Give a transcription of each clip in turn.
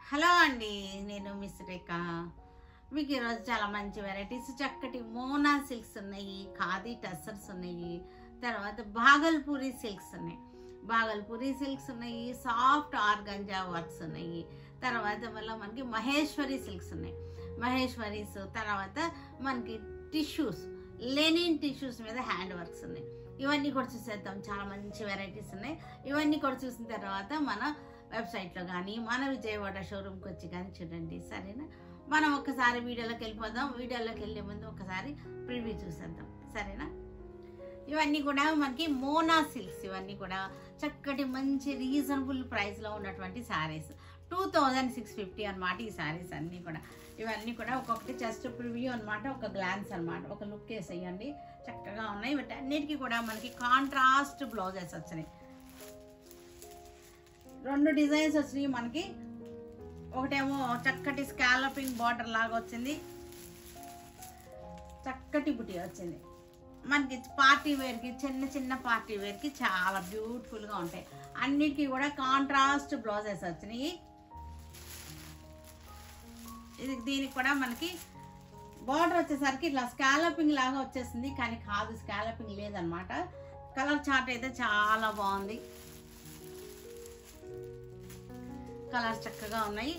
Hello అండి, నేను miss రేఖ. మీకు ఈరోజు చాలా మంచి వెరైటీస్, చక్కటి మోనా సిల్క్స్ ఉన్నాయి, ఖాదీ టస్సర్స్ ఉన్నాయి, తర్వాత భాగల్పూరి సిల్క్స్ ఉన్నాయి. భాగల్పూరి సిల్క్స్ ఉన్నాయి, సాఫ్ట్ ఆర్గంజా వర్క్స్ ఉన్నాయి, తర్వాత వల్ల మనకి మహేశ్వరి సిల్క్స్ ఉన్నాయి, మహేశ్వరీస్, తర్వాత మనకి టిష్యూస్, లెనిన్ టిష్యూస్ మీద హ్యాండ్ వర్క్స్ ఉన్నాయి. ఇవన్నీ కూడా చూసేద్దాం. చాలా మంచి వెరైటీస్ ఉన్నాయి. ఇవన్నీ కూడా చూసిన తర్వాత మన వెబ్సైట్లో కానీ మన విజయవాడ షోరూమ్కి వచ్చి కానీ చూడండి, సరేనా? మనం ఒకసారి వీడియోలోకి వెళ్ళిపోదాం. వీడియోలోకి వెళ్ళే ముందు ఒకసారి ప్రివ్యూ చూసేద్దాం, సరేనా? ఇవన్నీ కూడా మనకి మోనా సిల్క్స్, ఇవన్నీ కూడా చక్కటి మంచి రీజనబుల్ ప్రైస్లో ఉన్నటువంటి శారీస్. 2650 అనమాట ఈ శారీస్ అన్నీ కూడా. ఇవన్నీ కూడా ఒక్కొక్కటి జస్ట్ ప్రివ్యూ అనమాట, ఒక గ్లాన్స్ అనమాట, ఒక లుక్ వేసేయండి. చక్కగా ఉన్నాయి. బట్ అన్నిటికీ కూడా మనకి కాంట్రాస్ట్ బ్లౌజెస్ వచ్చినాయి. 2 డిజైన్స్ వచ్చినాయి మనకి. ఒకటేమో చక్కటి స్కాలపింగ్ బార్డర్ లాగా వచ్చింది, చక్కటి బుటీ వచ్చింది. మనకి పార్టీ వేర్కి, చిన్న చిన్న పార్టీ వేర్కి చాలా బ్యూటిఫుల్గా ఉంటాయి. అన్నిటికీ కూడా కాంట్రాస్ట్ బ్లౌజెస్ వచ్చినాయి. దీనికి కూడా మనకి బార్డర్ వచ్చేసరికి ఇట్లా స్కాలపింగ్ లాగా వచ్చేసింది, కానీ కాదు, స్కాలపింగ్ లేదనమాట. కలర్ చార్ట్ అయితే చాలా బాగుంది. కలర్స్ చక్కగా ఉన్నాయి.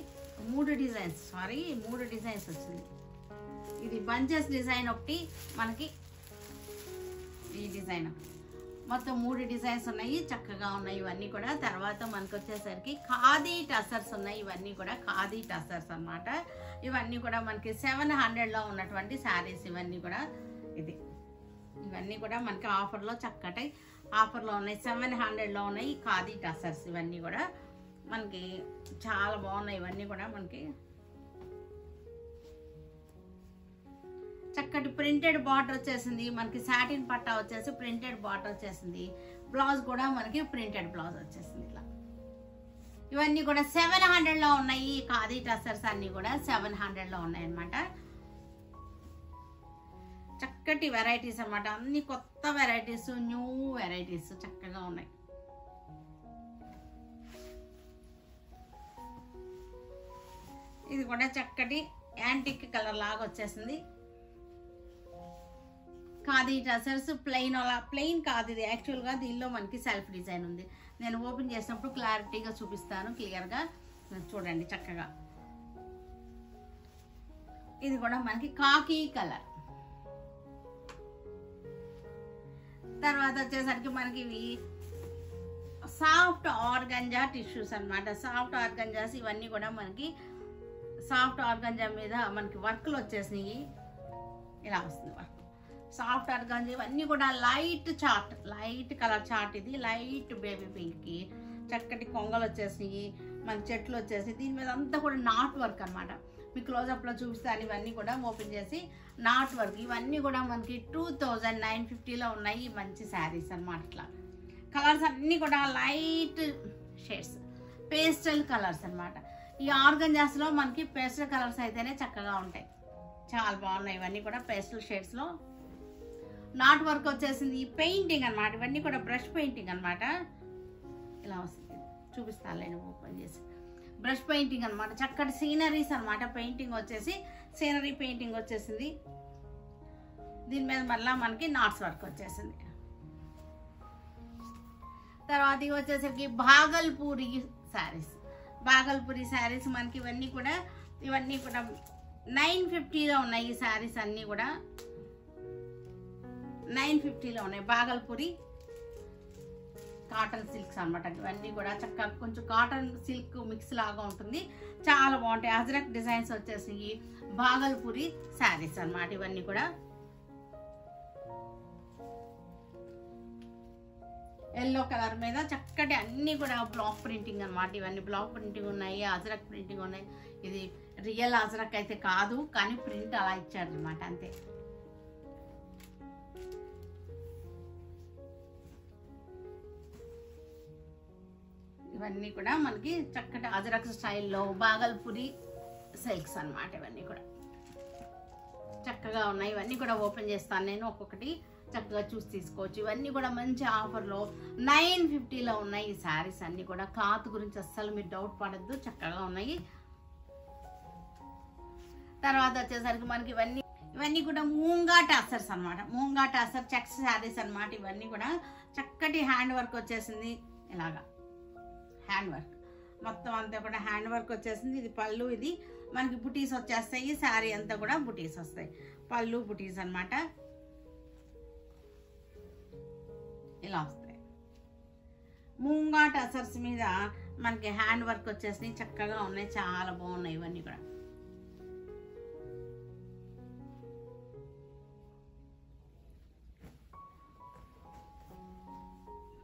3 డిజైన్స్ వచ్చింది. ఇది బంచెస్ డిజైన్ ఒకటి, మనకి ఈ డిజైన్, మొత్తం 3 డిజైన్స్ ఉన్నాయి. చక్కగా ఉన్నాయి ఇవన్నీ కూడా. తర్వాత మనకు వచ్చేసరికి ఖాదీ టసర్స్ ఉన్నాయి. ఇవన్నీ కూడా ఖాదీ టసర్స్ అన్నమాట. ఇవన్నీ కూడా మనకి 700లో ఉన్నటువంటి శారీస్. ఇవన్నీ కూడా ఇవన్నీ కూడా మనకి ఆఫర్లో, చక్కటి ఆఫర్లో ఉన్నాయి. 700లో ఉన్నాయి ఖాదీ టసర్స్. ఇవన్నీ కూడా మనకి చాలా బాగున్నాయి. ఇవన్నీ కూడా మనకి చక్కటి ప్రింటెడ్ బార్డర్ వచ్చేసింది. మనకి సాటిన్ పట్టా వచ్చేసి ప్రింటెడ్ బార్డర్ వచ్చేసింది. బ్లౌజ్ కూడా మనకి ప్రింటెడ్ బ్లౌజ్ వచ్చేసింది ఇలా. ఇవన్నీ కూడా 700లో ఉన్నాయి. ఖాదీ టసర్స్ అన్ని కూడా 700లో ఉన్నాయి అన్నమాట. చక్కటి వెరైటీస్ అన్నమాట. అన్ని కొత్త వెరైటీస్, న్యూ వెరైటీస్ చక్కగా ఉన్నాయి. ఇది కూడా చక్కటి యాంటిక్ కలర్ లాగా వచ్చేసింది. ఖాదీ టసర్స్ ప్లెయిన్ కాదు ఇది. యాక్చువల్గా దీనిలో మనకి సెల్ఫ్ డిజైన్ ఉంది. నేను ఓపెన్ చేసినప్పుడు క్లారిటీగా చూపిస్తాను, క్లియర్గా చూడండి చక్కగా. ఇది కూడా మనకి కాకి కలర్. తర్వాత వచ్చేసరికి మనకి ఇవి సాఫ్ట్ ఆర్గంజా టిష్యూస్ అనమాట. సాఫ్ట్ ఆర్గంజాస్ ఇవన్నీ కూడా మనకి సాఫ్ట్ ఆర్గంజా మీద మనకి వర్క్లు వచ్చేసినాయి. ఇలా వస్తుంది వర్క్, సాఫ్ట్ ఆర్గంజా. ఇవన్నీ కూడా లైట్ కలర్ చార్ట్. ఇది లైట్ బేబీ పింక్కి చక్కటి కొంగలు వచ్చేసినాయి, మనకి చెట్లు వచ్చేసినాయి. దీని మీద అంతా కూడా నాట్ వర్క్ అనమాట. మీ క్లోజప్లో చూపిస్తాను. ఇవన్నీ కూడా ఓపెన్ చేసి నాట్ వర్క్. ఇవన్నీ కూడా మనకి 2950లో ఉన్నాయి. మంచి శారీస్ అనమాట. ఇట్లా కలర్స్ అన్నీ కూడా లైట్ షేడ్స్, పేస్టల్ కలర్స్ అనమాట. ఈ ఆర్గంజాస్లో మనకి పేస్టల్ కలర్స్ అయితేనే చక్కగా ఉంటాయి. చాలా బాగున్నాయి. ఇవన్నీ కూడా పేస్టల్ షేడ్స్లో నాట్ వర్క్ వచ్చేసింది. పెయింటింగ్ అనమాట. ఇవన్నీ కూడా బ్రష్ పెయింటింగ్ అనమాట. ఇలా వస్తుంది, చూపిస్తాను నేను ఓపెన్ చేసి. బ్రష్ పెయింటింగ్ అనమాట. చక్కటి సీనరీస్ అనమాట. పెయింటింగ్ వచ్చేసి సీనరీ పెయింటింగ్ వచ్చేసింది. దీని మీద మళ్ళీ మనకి నాట్స్ వర్క్ వచ్చేసింది. తర్వాత ఇవి వచ్చేసరికి భాగల్పూరి శారీస్. భాగల్పూరి శారీస్ మనకి ఇవన్నీ కూడా 950లో ఉన్నాయి. ఈ శారీస్ అన్నీ కూడా 950లో ఉన్నాయి. భాగల్పూరి కాటన్ సిల్క్స్ అనమాట. ఇవన్నీ కూడా చక్కగా కొంచెం కాటన్ సిల్క్ మిక్స్ లాగా ఉంటుంది, చాలా బాగుంటాయి. అజ్రక్ డిజైన్స్ వచ్చేసి భాగల్పూరి శారీస్ అనమాట. ఇవన్నీ కూడా ఎల్లో కలర్ మీద చక్కటి అన్నీ కూడా బ్లాక్ ప్రింటింగ్ అనమాట. ఇవన్నీ బ్లాక్ ప్రింటింగ్ ఉన్నాయి, అజ్రక్ ప్రింటింగ్ ఉన్నాయి. ఇది రియల్ అజ్రక్ అయితే కాదు, కానీ ప్రింట్ అలా ఇచ్చాడు అనమాట, అంతే. ఇవన్నీ కూడా మనకి చక్కటి అజ్రక్ స్టైల్లో భాగల్పూరి సిల్క్స్ అనమాట. ఇవన్నీ కూడా చక్కగా ఉన్నాయి. ఇవన్నీ కూడా ఓపెన్ చేస్తాను నేను ఒక్కొక్కటి, చక్కగా చూసి తీసుకోవచ్చు. ఇవన్నీ కూడా మంచి ఆఫర్లో 950లో ఉన్నాయి ఈ శారీస్ అన్నీ కూడా. క్లాత్ గురించి అస్సలు మీరు డౌట్ పడద్దు, చక్కగా ఉన్నాయి. తర్వాత వచ్చేసరికి మనకి ఇవన్నీ కూడా మూంగా టాసర్స్ అనమాట. మూంగా టాసర్ చెక్స్ శారీస్ అనమాట. ఇవన్నీ కూడా చక్కటి హ్యాండ్ వర్క్ వచ్చేసింది. ఇలాగా హ్యాండ్ వర్క్ మొత్తం అంతా కూడా హ్యాండ్ వర్క్ వచ్చేసింది. ఇది పళ్ళు, ఇది మనకి బుటీస్ వచ్చేస్తాయి. శారీ అంతా కూడా బుటీస్ వస్తాయి. పళ్ళు బుటీస్ అనమాట. ఇలా వస్తాయి. మూంగా టసర్స్ మీద మనకి హ్యాండ్ వర్క్ వచ్చేసినాయి. చక్కగా ఉన్నాయి, చాలా బాగున్నాయి. ఇవన్నీ కూడా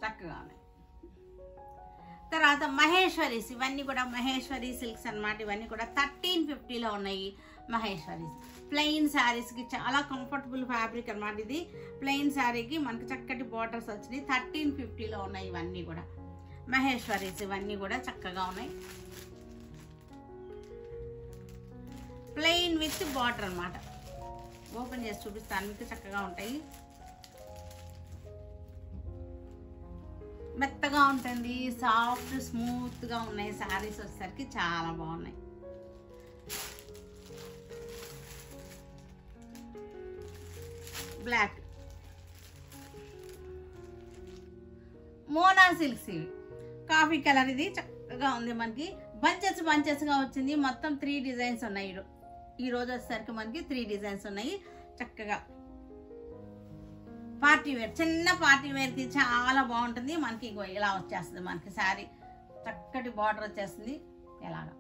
చక్కగా ఉన్నాయి. తర్వాత మహేశ్వరీస్, ఇవన్నీ కూడా మహేశ్వరి సిల్క్స్ అనమాట. ఇవన్నీ కూడా 1350లో ఉన్నాయి మహేశ్వరీస్. ప్లెయిన్ శారీస్కి చాలా కంఫర్టబుల్ ఫ్యాబ్రిక్ అనమాట. ఇది ప్లెయిన్ శారీకి మనకి చక్కటి బార్డర్స్ వచ్చినాయి. 1350లో ఉన్నాయి ఇవన్నీ కూడా మహేశ్వరీస్. ఇవన్నీ కూడా చక్కగా ఉన్నాయి. ప్లెయిన్ విత్ బార్డర్ అనమాట. ఓపెన్ చేసి చూపిస్తాను మీకు. చక్కగా ఉంటాయి, మెత్తగా ఉంటుంది, సాఫ్ట్ స్మూత్గా ఉన్నాయి. శారీస్ వచ్చేసరికి చాలా బాగున్నాయి. బ్లాక్ మోనా సిల్క్స్, ఇవి కాఫీ కలర్. ఇది చక్కగా ఉంది. మనకి బంచెస్గా వచ్చింది. మొత్తం 3 డిజైన్స్ ఉన్నాయి. ఈ రోజు వచ్చేసరికి మనకి 3 డిజైన్స్ ఉన్నాయి. చక్కగా పార్టీ వేర్, చిన్న పార్టీ వేర్కి చాలా బాగుంటుంది. మనకి ఇలా వచ్చేస్తుంది. మనకి శారీ చక్కటి బార్డర్ వచ్చేస్తుంది. ఎలాగా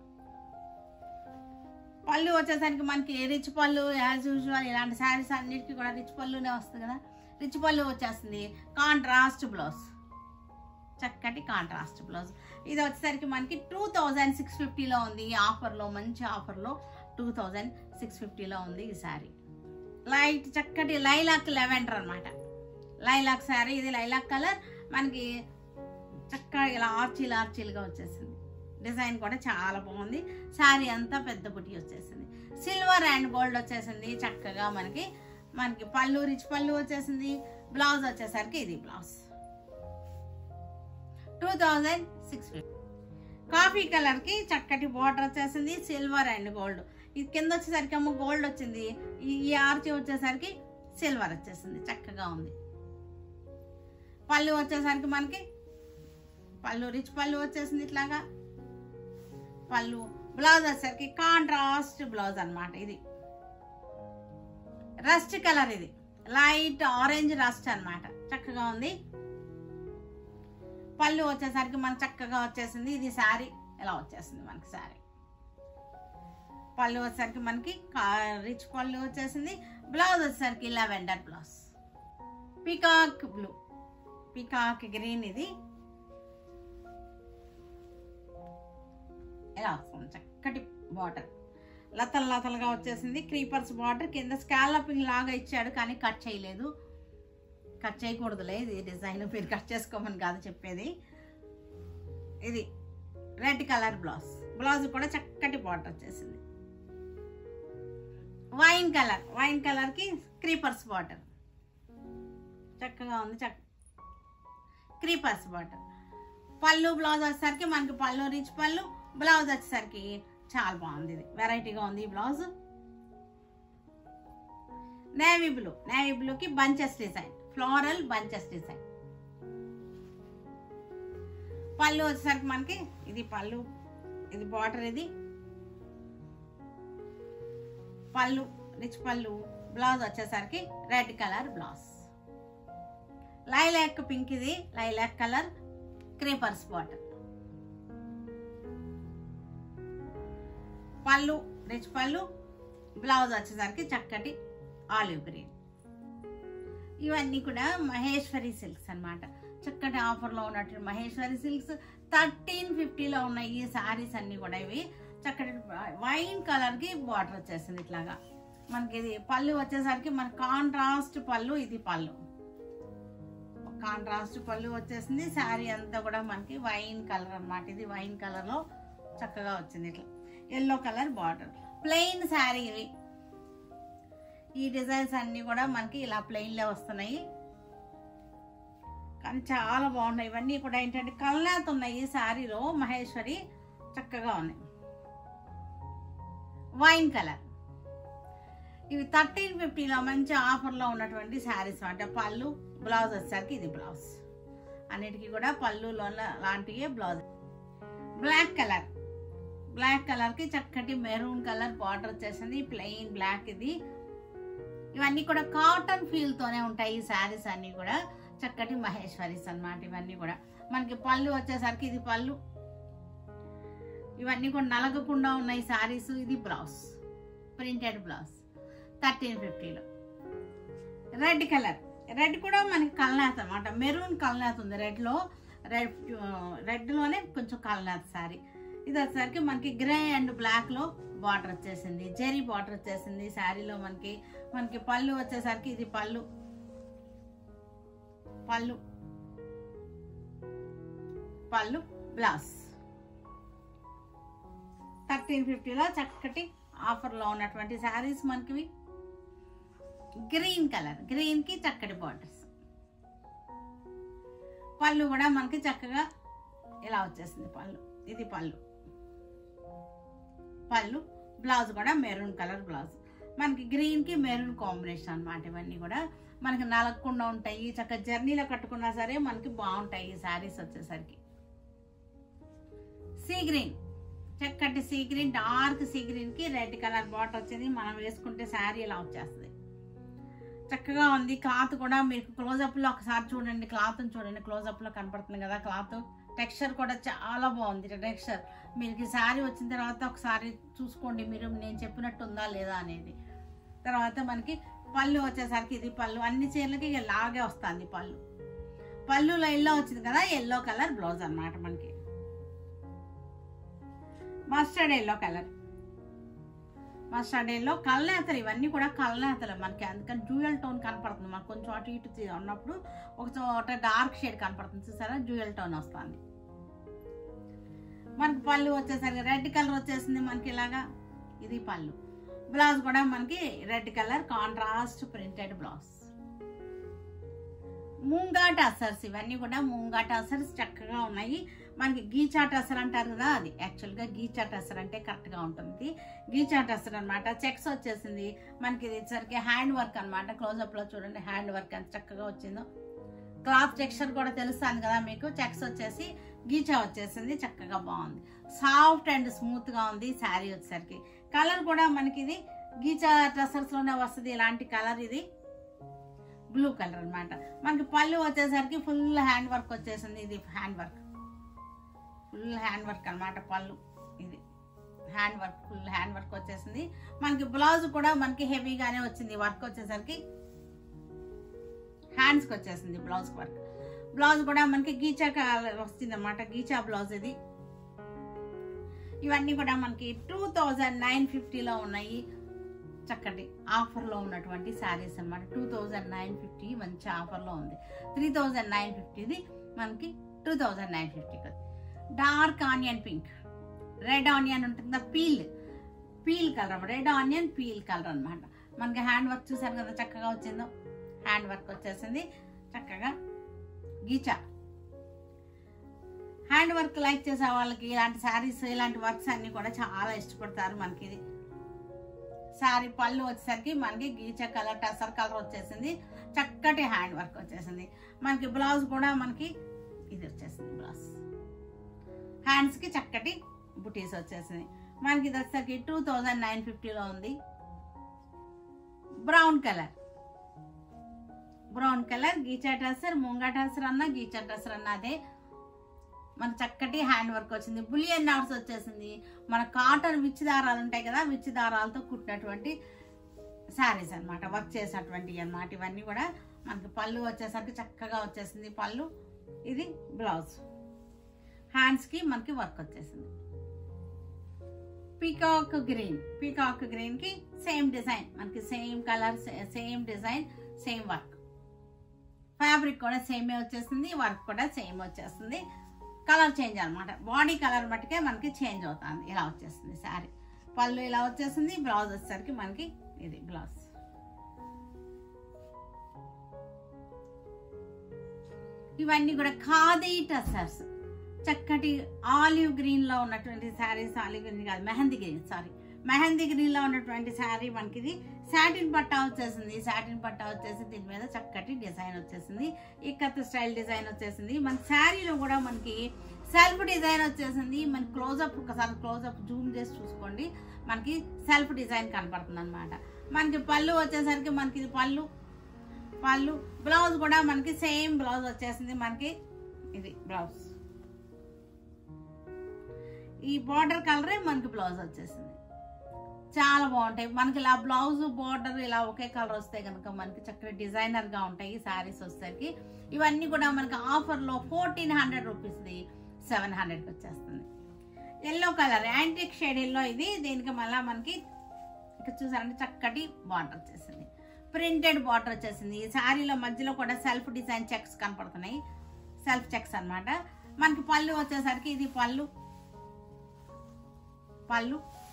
పళ్ళు వచ్చేసరికి మనకి రిచ్ పళ్ళు యాజ్ యూజువల్. ఇలాంటి శారీస్ అన్నిటికీ కూడా రిచ్ పళ్ళునే వస్తుంది కదా. రిచ్ పళ్ళు వచ్చేస్తుంది. కాంట్రాస్ట్ బ్లౌజ్, చక్కటి కాంట్రాస్ట్ బ్లౌజ్. ఇది వచ్చేసరికి మనకి 2650లో ఉంది. ఆఫర్లో, మంచి ఆఫర్లో 2650లో ఉంది ఈ శారీ. లైట్ చక్కటి లైలాక్ లెవెండర్ అనమాట. లైలాక్ శారీ. ఇది లైలాక్ కలర్. మనకి చక్కగా ఇలా ఆర్చీలుగా వచ్చేసింది. డిజైన్ కూడా చాలా బాగుంది. శారీ అంతా పెద్ద బుటీ వచ్చేసింది. సిల్వర్ అండ్ గోల్డ్ వచ్చేసింది. చక్కగా మనకి పళ్ళు రిచ్ పళ్ళు వచ్చేసింది. బ్లౌజ్ వచ్చేసరికి ఇది బ్లౌజ్ 2650. కాఫీ కలర్కి చక్కటి బార్డర్ వచ్చేసింది. Silver and gold. ఇది కింద వచ్చేసరికి ఏమో గోల్డ్ వచ్చింది. ఈ ఆర్చి వచ్చేసరికి సిల్వర్ వచ్చేసింది. చక్కగా ఉంది. పళ్ళు వచ్చేసరికి మనకి పళ్ళు రిచ్ పళ్ళు వచ్చేసింది. ఇట్లాగా పళ్ళు. బ్లౌజ్ వచ్చేసరికి కాంట్రాస్ట్ బ్లౌజ్ అనమాట. ఇది రస్ట్ కలర్. ఇది లైట్ ఆరెంజ్ రస్ట్ అనమాట. చక్కగా ఉంది. పళ్ళు వచ్చేసరికి మనకి చక్కగా వచ్చేసింది. ఇది శారీ ఎలా వచ్చేసింది మనకి శారీ. పళ్ళు వచ్చేసరికి మనకి రిచ్ పళ్ళు వచ్చేసింది. బ్లౌజ్ వచ్చేసరికి lavender blouse. Peacock blue, peacock green. ఇది ఎలా వస్తుంది. చక్కటి బార్డర్ లతలుగా వచ్చేసింది. Creepers border. కింద స్కాలపింగ్ లాగా ఇచ్చాడు, కానీ కట్ చేయలేదు. కట్ చేయకూడదులే, ఇది డిజైన్ మీరు కట్ చేసుకోమని కాదు చెప్పేది. ఇది రెడ్ కలర్ బ్లౌజ్. బ్లౌజ్ కూడా చక్కటి బార్డర్ వచ్చేసింది. వైన్ కలర్కి క్రీపర్స్ బార్డర్. చక్కగా ఉంది. Creepers border. పళ్ళు బ్లౌజ్ వచ్చేసరికి మనకి పళ్ళు రిచ్ పళ్ళు. బ్లౌజ్ వచ్చేసరికి చాలా బాగుంది. ఇది వెరైటీగా ఉంది ఈ బ్లౌజ్. నేవీ బ్లూకి bunches design, floral bunches design. పళ్ళు వచ్చేసరికి మనకి ఇది పళ్ళు, ఇది బార్డర్. ఇది పళ్ళు రిచ్ పళ్ళు. బ్లౌజ్ వచ్చేసరికి red colour blouse. Lilac pink. ఇది లైలాక్ కలర్ క్రీపర్స్ బార్డర్. పళ్ళు రిచ్ పళ్ళు. బ్లౌజ్ వచ్చేసరికి చక్కటి ఆలివ్ గ్రీన్. ఇవన్నీ కూడా మహేశ్వరి సిల్క్స్ అనమాట. చక్కటి ఆఫర్లో ఉన్నట్టు మహేశ్వరి సిల్క్స్ 1350లో ఉన్నాయి ఈ శారీస్ అన్ని కూడా. ఇవి చక్కటి వైన్ కలర్కి బార్డర్ వచ్చేసింది. ఇట్లాగా మనకి ఇది పళ్ళు వచ్చేసరికి మన కాంట్రాస్ట్ పళ్ళు. ఇది పళ్ళు కాంట్రాస్ట్ పళ్ళు వచ్చేసింది. శారీ అంతా కూడా మనకి వైన్ కలర్ అనమాట. ఇది వైన్ కలర్లో చక్కగా వచ్చింది. ఇట్లా yellow colour border. Plain sari. ఇవి ఈ డిజైన్స్ అన్నీ కూడా మనకి ఇలా ప్లెయిన్లో వస్తున్నాయి, కానీ చాలా బాగున్నాయి. ఇవన్నీ కూడా ఏంటంటే కల్నాత్ ఉన్నాయి ఈ శారీలో. మహేశ్వరి చక్కగా ఉన్నాయి. వైన్ కలర్ ఇవి 1350లో మంచి ఆఫర్లో ఉన్నటువంటి శారీస్ అంటే పళ్ళు బ్లౌజ్ వచ్చేసరికి ఇది బ్లౌజ్ అన్నిటికీ కూడా పళ్ళులో లాంటివే బ్లౌజ్. బ్లాక్ కలర్కి చక్కటి మెరూన్ కలర్ బార్డర్ వచ్చేసింది, ప్లెయిన్ బ్లాక్ ఇది. ఇవన్నీ కూడా కాటన్ ఫీల్తోనే ఉంటాయి ఈ శారీస్ అన్నీ కూడా, చక్కటి మహేశ్వరీస్ అన్నమాట. ఇవన్నీ కూడా మనకి పళ్ళు వచ్చేసరికి ఇది పళ్ళు, ఇవన్నీ కూడా నలగకుండా ఉన్నాయి శారీస్. ఇది బ్లౌజ్, ప్రింటెడ్ బ్లౌజ్ 1350లో. రెడ్ కూడా మనకి కల్నాథ్ అనమాట, మెరూన్ కల్నాథ్ ఉంది రెడ్లోనే కొంచెం కల్నాథ్ శారీ. ఇది వచ్చేసరికి మనకి గ్రే అండ్ బ్లాక్లో బార్డర్ వచ్చేసింది, జెరీ బార్డర్ వచ్చేసింది శారీలో. మనకి పళ్ళు వచ్చేసరికి ఇది పళ్ళు బ్లౌజ్ 1350లో చక్కటి ఆఫర్లో ఉన్నటువంటి శారీస్ మనకి. గ్రీన్కి చక్కటి బార్డర్స్, పళ్ళు కూడా మనకి చక్కగా ఇలా వచ్చేసింది పళ్ళు. ఇది పళ్ళు బ్లౌజ్ కూడా మెరూన్ కలర్ బ్లౌజ్. మనకి గ్రీన్కి మెరూన్ కాంబినేషన్ అన్నమాట. ఇవన్నీ కూడా మనకి నలగకుండా ఉంటాయి, చక్కగా జర్నీలో కట్టుకున్నా సరే మనకి బాగుంటాయి ఈ శారీస్ వచ్చేసరికి. చక్కటి సీ గ్రీన్, డార్క్ సీ గ్రీన్కి రెడ్ కలర్ బార్డర్ వచ్చింది. మనం వేసుకుంటే శారీ ఇలా వచ్చేస్తుంది, చక్కగా ఉంది. క్లాత్ కూడా మీకు క్లోజప్లో ఒకసారి చూడండి, క్లాత్ని చూడండి, క్లోజప్లో కనపడుతుంది కదా క్లాత్. టెక్స్చర్ కూడా చాలా బాగుంది టెక్స్చర్. మీకు శారీ వచ్చిన తర్వాత ఒకసారి చూసుకోండి మీరు, నేను చెప్పినట్టు ఉందా లేదా అనేది. తర్వాత మనకి పళ్ళు వచ్చేసరికి ఇది పళ్ళు, అన్ని చీరలకి ఇలాగే వస్తుంది పళ్ళులో ఎల్లో వచ్చింది కదా, ఎల్లో కలర్ బ్లౌజ్ అన్నమాట. మనకి మస్టర్డ్ ఎల్లో కల్నేతలు, ఇవన్నీ కూడా కల్నేతలు మనకి. అందుకని డ్యూయల్ టోన్ కనపడుతుంది మనకు, కొంచెం అటు ఇటు ఉన్నప్పుడు ఒక చోట డార్క్ షేడ్ కనపడుతుంది చూసారా, డ్యూయల్ టోన్ వస్తుంది. మనకి పళ్ళు వచ్చేసరికి రెడ్ కలర్ వచ్చేసింది మనకి ఇలాగా. ఇది పళ్ళు, బ్లౌజ్ కూడా మనకి red colour contrast printed blouse. Moonga tussars, ఇవన్నీ కూడా మూంగా టసర్స్ చక్కగా ఉన్నాయి. మనకి గీచా టసర్ అంటారు కదా, అది యాక్చువల్గా గీచా టసర్ అంటే కరెక్ట్గా ఉంటుంది. గీచా టసర్ అనమాట. చెక్స్ వచ్చేసింది మనకి. ఇది వచ్చేసరికి హ్యాండ్ వర్క్ అనమాట. క్లోజప్లో చూడండి హ్యాండ్ వర్క్ ఎంత చక్కగా వచ్చిందో. క్లాత్ టెక్స్చర్ కూడా తెలుస్తుంది కదా మీకు. చెక్స్ వచ్చేసి గీచా వచ్చేసింది, చక్కగా బాగుంది. సాఫ్ట్ అండ్ స్మూత్గా ఉంది శారీ వచ్చేసరికి. కలర్ కూడా మనకి ఇది గీచా టసర్స్లోనే వస్తుంది ఇలాంటి కలర్. ఇది బ్లూ కలర్ అనమాట. మనకి పళ్ళు వచ్చేసరికి ఫుల్ హ్యాండ్ వర్క్ వచ్చేసింది. ఇది ఫుల్ హ్యాండ్ వర్క్ అనమాట పళ్ళు. ఇది ఫుల్ హ్యాండ్ వర్క్ వచ్చేసింది. మనకి బ్లౌజ్ కూడా మనకి హెవీగానే వచ్చింది. వర్క్ వచ్చేసరికి హ్యాండ్స్కి వచ్చేసింది బ్లౌజ్ వర్క్. బ్లౌజ్ కూడా మనకి గీచా వస్తుంది అనమాట, గీచా బ్లౌజ్ ఇది. ఇవన్నీ కూడా మనకి 2950లో ఉన్నాయి, చక్కటి ఆఫర్లో ఉన్నటువంటి శారీస్ అనమాట. 2950 మంచి ఆఫర్లో ఉంది. 3950 మనకి 2950. Dark onion pink, red onion ఉంటుంది, peel colour, red onion peel colour అనమాట. మనకి హ్యాండ్ వర్క్ చూసారు కదా చక్కగా వచ్చిందో, హ్యాండ్ వర్క్ వచ్చేసింది చక్కగా. గీచా హ్యాండ్ వర్క్ లైక్ చేసే వాళ్ళకి ఇలాంటి శారీస్, ఇలాంటి వర్క్స్ అన్ని కూడా చాలా ఇష్టపడతారు. మనకి ఇది శారీ పళ్ళు వచ్చేసరికి మనకి గీచా కలర్ టసర్ కలర్ వచ్చేసింది, చక్కటి హ్యాండ్ వర్క్ వచ్చేసింది. మనకి బ్లౌజ్ కూడా మనకి ఇది వచ్చేసింది. బ్లౌజ్ హ్యాండ్స్కి చక్కటి బుటీస్ వచ్చేసింది. మనకి ఇది వచ్చేసరికి 2950లో ఉంది. బ్రౌన్ కలర్ గీచా టసర్, ముంగా టసర్ అన్న గీచా టసర్ అన్న అదే. మన చక్కటి హ్యాండ్ వర్క్ వచ్చింది. బులియన్ నాట్స్ వచ్చేసింది. మన కాటన్ విచ్చి దారాలు ఉంటాయి కదా, విచ్చి దారాలతో కుట్టినటువంటి శారీస్ అనమాట, వర్క్ చేసినటువంటి అన్నమాట. ఇవన్నీ కూడా మనకి పళ్ళు వచ్చేసరికి చక్కగా వచ్చేసింది పళ్ళు. ఇది బ్లౌజ్. హ్యాండ్స్కి మనకి వర్క్ వచ్చేసింది. పీకాక్ గ్రీన్కి సేమ్ డిజైన్, మనకి same colour, same design, same work. Fabric కూడా సేమే వచ్చేసింది, వర్క్ కూడా సేమ్ వచ్చేస్తుంది. కలర్ చేంజ్ అనమాట, బాడీ కలర్ మట్టుకే మనకి చేంజ్ అవుతుంది. ఇలా వచ్చేస్తుంది శారీ. పళ్ళు ఇలా వచ్చేసింది. బ్లౌజ్ వచ్చేసరికి మనకి ఇది బ్లౌజ్. ఇవన్నీ కూడా ఖాదీ టసర్స్, చక్కటి ఆలివ్ గ్రీన్ లో ఉన్నటువంటి శారీస్. ఆలివ్ గ్రీన్ కాదు, మెహందీ గ్రీన్, మెహందీ గ్రీన్లో ఉన్నటువంటి శారీ మనకి ఇది సాటిన్ పట్టా వచ్చేసింది. సాటిన్ పట్టా వచ్చేసి దీని మీద చక్కటి డిజైన్ వచ్చేసింది. ఇక్కత్ స్టైల్ డిజైన్ వచ్చేసింది. మన శారీలో కూడా మనకి సెల్ఫ్ డిజైన్ వచ్చేసింది. మనకి క్లోజప్ ఒకసారి క్లోజప్ జూమ్ చేసి చూసుకోండి. మనకి సెల్ఫ్ డిజైన్ కనపడుతుంది అనమాట. మనకి పళ్ళు వచ్చేసరికి మనకి ఇది పళ్ళు బ్లౌజ్ కూడా మనకి సేమ్ బ్లౌజ్ వచ్చేసింది. మనకి ఇది బ్లౌజ్ ఈ బార్డర్ కలరే మనకి బ్లౌజ్ వచ్చేసింది. చాలా బాగుంటాయి మనకి ఇలా బ్లౌజ్ బార్డర్ ఇలా ఒకే కలర్ వస్తే కనుక మనకి చక్కగా డిజైనర్ గా ఉంటాయి శారీస్ వచ్చేసరికి. ఇవన్నీ కూడా మనకి ఆఫర్లో 1400 రూపీస్ది 700కి వచ్చేస్తుంది. Yellow colour antique shade yellow ఇది. దీనికి మళ్ళీ మనకి ఇక్కడ చూసారంటే చక్కటి బార్డర్ వచ్చేసింది. ప్రింటెడ్ బార్డర్ వచ్చేసింది. ఈ శారీలో మధ్యలో కూడా సెల్ఫ్ డిజైన్ చెక్స్ కనపడుతున్నాయి. సెల్ఫ్ చెక్స్ అన్నమాట. మనకి పళ్ళు వచ్చేసరికి ఇది పళ్ళు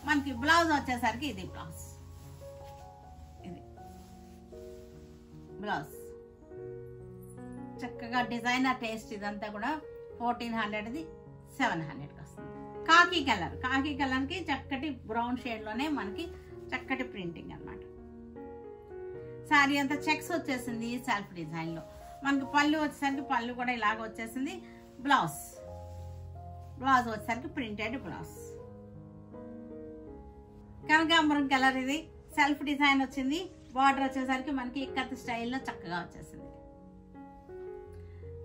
మనకి బ్లౌజ్ వచ్చేసరికి ఇది బ్లౌజ్. ఇది బ్లౌజ్ చక్కగా డిజైనర్ టేస్ట్. ఇదంతా కూడా 1400ది 700కి వస్తుంది. కాకి కలర్కి చక్కటి బ్రౌన్ షేడ్లోనే మనకి చక్కటి ప్రింటింగ్ అన్నమాట. శారీ అంతా చెక్స్ వచ్చేసింది సెల్ఫ్ డిజైన్లో. మనకి పళ్ళు వచ్చేసరికి పళ్ళు కూడా ఇలాగ వచ్చేసింది. బ్లౌజ్ వచ్చేసరికి ప్రింటెడ్ బ్లౌజ్. కనకాంబరం కలర్ ఇది సెల్ఫ్ డిజైన్ వచ్చింది. బార్డర్ వచ్చేసరికి మనకి ఇక్కత్ స్టైల్లో చక్కగా వచ్చేసింది.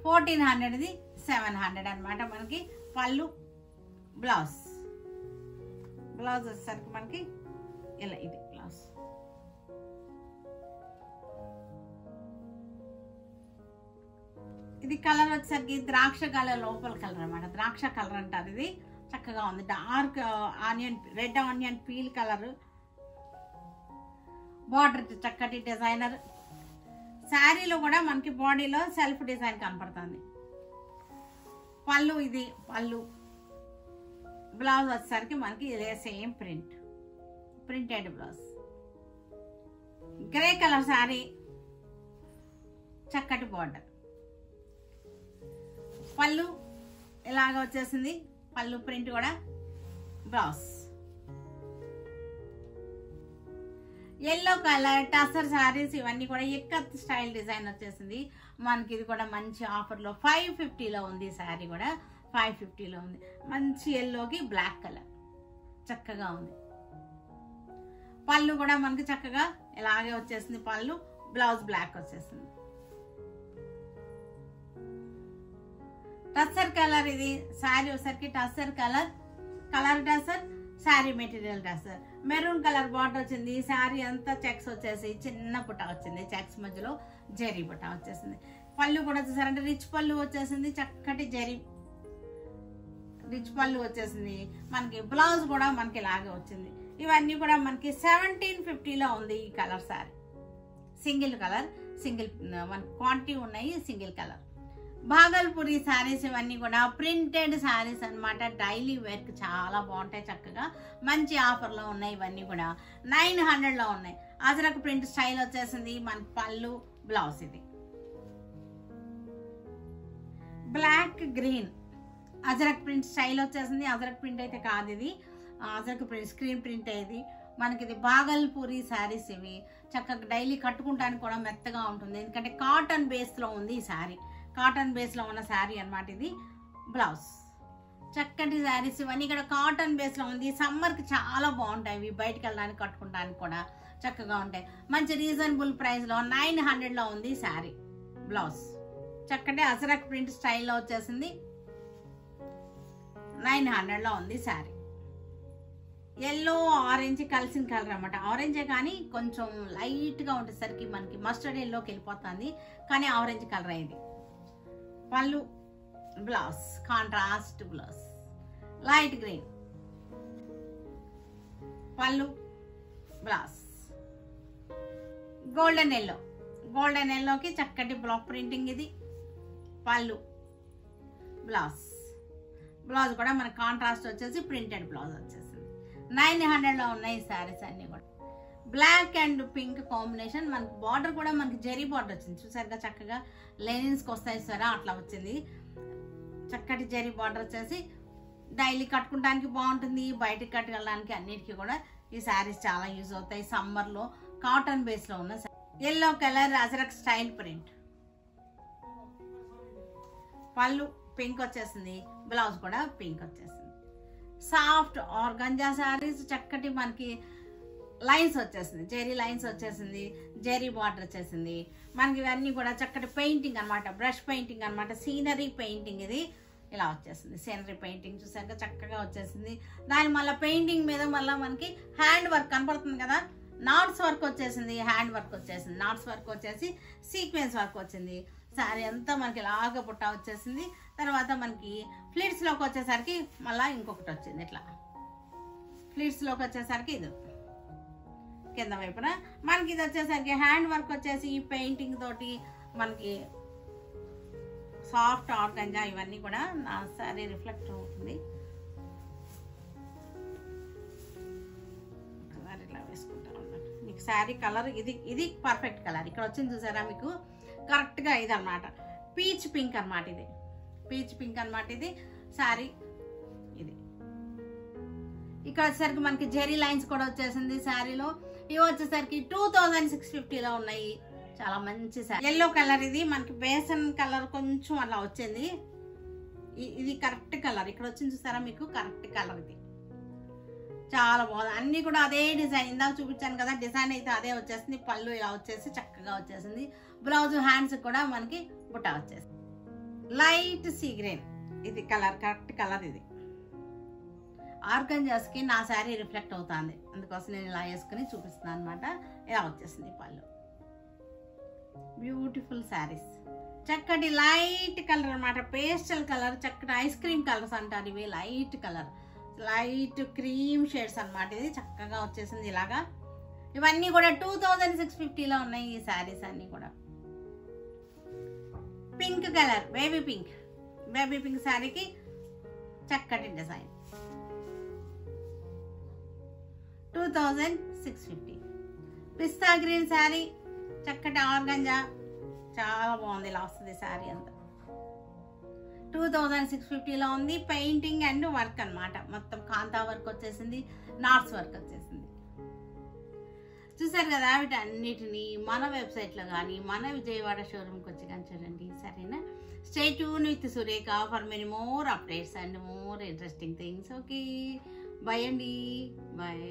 1400ది 700 అనమాట. మనకి పళ్ళు బ్లౌజ్ వచ్చేసరికి మనకి ఇలా ఇది బ్లౌజ్. ఇది కలర్ వచ్చేసరికి ద్రాక్ష కలర్ లోపల కలర్ అనమాట. ద్రాక్ష కలర్ అంటారు. ఇది చక్కగా ఉంది. Dark onion red onion peel colour. Border చక్కటి డిజైనర్. శారీలో కూడా మనకి బాడీలో సెల్ఫ్ డిజైన్ కనపడుతుంది. పళ్ళు ఇది పళ్ళు. బ్లౌజ్ వచ్చేసరికి మనకి ఇదే same printed blouse. Grey colour sari చక్కటి బార్డర్. పళ్ళు ఇలాగ వచ్చేసింది. పళ్ళు ప్రింట్ కూడా blouse. Yellow colour tussar saris ఇవన్నీ కూడా ఇక్కత్ స్టైల్ డిజైన్ వచ్చేసింది. మనకి ఇది కూడా మంచి ఆఫర్లో 550లో ఉంది. శారీ కూడా 550లో ఉంది. మంచి ఎల్లోకి బ్లాక్ కలర్ చక్కగా ఉంది. పళ్ళు కూడా మనకి చక్కగా ఇలాగే వచ్చేసింది. పళ్ళు బ్లౌజ్ బ్లాక్ వచ్చేసింది. టసర్ కలర్ ఇది శారీ వచ్చేసరికి tussar colour tussar sari material tussar. Maroon colour border వచ్చింది. శారీ అంతా చెక్స్ వచ్చేసి చిన్న పుట్ట వచ్చింది. చెక్స్ మధ్యలో జరీ పుట్ట వచ్చేసింది. పళ్ళు కూడా వచ్చేసారంటే రిచ్ పళ్ళు వచ్చేసింది. చక్కటి జరీ రిచ్ పళ్ళు వచ్చేసింది. మనకి బ్లౌజ్ కూడా మనకి ఇలాగే వచ్చింది. ఇవన్నీ కూడా మనకి 1750లో ఉంది. ఈ కలర్ శారీ సింగిల్ మనకి క్వాంటిటీ ఉన్నాయి. సింగిల్ కలర్ భాగల్పూరి శారీస్ ఇవన్నీ కూడా ప్రింటెడ్ శారీస్ అనమాట. డైలీ వేర్కి చాలా బాగుంటాయి. చక్కగా మంచి ఆఫర్లో ఉన్నాయి. ఇవన్నీ కూడా 900లో ఉన్నాయి. అజరక్ ప్రింట్ స్టైల్ వచ్చేసింది. మనకి పళ్ళు బ్లౌజ్ ఇది black green Ajrak print style వచ్చేసింది. అజరక్ ప్రింట్ అయితే కాదు ఇది. అజరక్ ప్రింట్ స్క్రీన్ ప్రింట్ ఇది. మనకి ఇది భాగల్పూరి శారీస్. ఇవి చక్కగా డైలీ కట్టుకుంటానికి కూడా మెత్తగా ఉంటుంది. ఎందుకంటే కాటన్ బేస్లో ఉంది ఈ శారీ. కాటన్ బేస్లో ఉన్న శారీ అనమాట. ఇది బ్లౌజ్ చక్కటి శారీస్ ఇవన్నీ ఇక్కడ కాటన్ బేస్లో ఉంది. సమ్మర్కి చాలా బాగుంటాయి. ఇవి బయటకు వెళ్ళడానికి కట్టుకుంటానికి కూడా చక్కగా ఉంటాయి. మంచి రీజనబుల్ ప్రైస్లో 900లో ఉంది శారీ. బ్లౌజ్ చక్కటి అజరక్ ప్రింట్ స్టైల్లో వచ్చేసింది. 900లో ఉంది శారీ. ఎల్లో ఆరెంజ్ కలిసిన కలర్ అనమాట. ఆరెంజే కానీ కొంచెం లైట్గా ఉండేసరికి మనకి మస్టర్డ్ ఎల్లోకి వెళ్ళిపోతుంది. కానీ ఆరెంజ్ కలర్ ఇది. పళ్ళు blouse contrast blouse light green. పళ్ళు బ్లౌజ్ గోల్డెన్ ఎల్లోకి చక్కటి బ్లాక్ ప్రింటింగ్ ఇది. పళ్ళు బ్లౌజ్ కూడా మన కాంట్రాస్ట్ వచ్చేసి ప్రింటెడ్ బ్లౌజ్ వచ్చేసింది. 900లో ఉన్నాయి శారీస్ అన్ని కూడా. Black and pink combination. మనకి బార్డర్ కూడా మనకి జరీ బార్డర్ వచ్చింది. చూసారుగా చక్కగా లైనింగ్స్కి వస్తాయి సరే అట్లా వచ్చింది. చక్కటి జరీ బార్డర్ వచ్చేసి డైలీ కట్టుకోవడానికి బాగుంటుంది. బయటకు కట్టుకెళ్ళడానికి అన్నిటికీ కూడా ఈ శారీస్ చాలా యూజ్ అవుతాయి సమ్మర్లో. కాటన్ బేస్లో ఉన్న yellow colour ajrakh style print, పళ్ళు పింక్ వచ్చేసింది, బ్లౌజ్ కూడా పింక్ వచ్చేసింది. సాఫ్ట్ ఆర్గంజా శారీస్, చక్కటి మనకి లైన్స్ వచ్చేసింది, జెరీ లైన్స్ వచ్చేసింది, జెరీ బార్డర్ వచ్చేసింది మనకి. ఇవన్నీ కూడా చక్కటి పెయింటింగ్ అనమాట, బ్రష్ పెయింటింగ్ అనమాట, సీనరీ పెయింటింగ్. ఇది ఇలా వచ్చేసింది సీనరీ పెయింటింగ్, చూసాక చక్కగా వచ్చేసింది. దాని మళ్ళీ పెయింటింగ్ మీద మళ్ళీ మనకి హ్యాండ్ వర్క్ కనపడుతుంది కదా, నాట్స్ వర్క్ వచ్చేసింది, హ్యాండ్ వర్క్ వచ్చేసింది, నాట్స్ వర్క్ వచ్చేసి సీక్వెన్స్ వర్క్ వచ్చింది. శారీ అంతా మనకి లాగా బుట్ట వచ్చేసింది. తర్వాత మనకి ఫ్లిట్స్లోకి వచ్చేసరికి మళ్ళీ ఇంకొకటి వచ్చింది, ఇట్లా ఫ్లిట్స్లోకి వచ్చేసరికి ఇది కింద వైపున మనకి ఇది వచ్చేసరికి హ్యాండ్ వర్క్ వచ్చేసి ఈ పెయింటింగ్ తోటి మనకి సాఫ్ట్ ఆర్గంజా ఇవన్నీ కూడా నా శారీ రిఫ్లెక్ట్ అవుతుంది. కలర్ ఇట్లా వేసుకుంటా ఉన్నాను. మీకు శారీ కలర్ ఇది పర్ఫెక్ట్ కలర్ ఇక్కడ వచ్చింది చూసారా మీకు, కరెక్ట్గా ఇది అనమాట, పీచ్ పింక్ అనమాట. ఇది పీచ్ పింక్ అనమాట. ఇది శారీ ఇది ఇక్కడ వచ్చేసరికి మనకి జెరీ లైన్స్ కూడా వచ్చేసింది శారీలో. ఇవి వచ్చేసరికి 2650లో ఉన్నాయి. చాలా మంచి శారీ, ఎల్లో కలర్. ఇది మనకి బేసన్ కలర్ కొంచెం అలా వచ్చింది. ఇది కరెక్ట్ కలర్ ఇక్కడ వచ్చింది చూసారా మీకు, కరెక్ట్ కలర్. ఇది చాలా బాగుంది. అన్నీ కూడా అదే డిజైన్, ఇందాక చూపించాను కదా డిజైన్ అయితే అదే వచ్చేసింది. పళ్ళు ఇలా వచ్చేసి చక్కగా వచ్చేసింది. బ్లౌజ్ హ్యాండ్స్ కూడా మనకి బుట్ట వచ్చేసింది. లైట్ సీ గ్రీన్ ఇది కలర్, కరెక్ట్ కలర్. ఇది ఆర్గంజాస్కి నా శారీ రిఫ్లెక్ట్ అవుతుంది, అందుకోసం నేను ఇలా వేసుకుని చూపిస్తున్నాను అనమాట. ఇలా వచ్చేసింది పళ్ళు. బ్యూటిఫుల్ శారీస్, చక్కటి లైట్ కలర్ అనమాట, పేస్టల్ కలర్, చక్కటి ఐస్ క్రీమ్ కలర్స్ అంటారు ఇవి. Light colour, light cream shades అనమాట. ఇది చక్కగా వచ్చేసింది ఇలాగా. ఇవన్నీ కూడా 2650లో ఉన్నాయి ఈ శారీస్ అన్నీ కూడా. పింక్ కలర్, బేబీ పింక్ శారీకి చక్కటి డిజైన్, 2650. పిస్తా గ్రీన్ శారీ, చక్కటి ఆర్గంజా, చాలా బాగుంది. ఇలా వస్తుంది శారీ అంతా, 2650లో ఉంది. పెయింటింగ్ అండ్ వర్క్ అనమాట, మొత్తం కాంతా వర్క్ వచ్చేసింది, నాట్స్ వర్క్ వచ్చేసింది. చూసారు కదా, వీటన్నిటిని మన వెబ్సైట్లో కానీ మన విజయవాడ షోరూమ్కి వచ్చి కానీ చూడండి, సరేనా? Stay tune with Surekha for many more updates and more interesting things. Okay, bye అండి, బాయ్.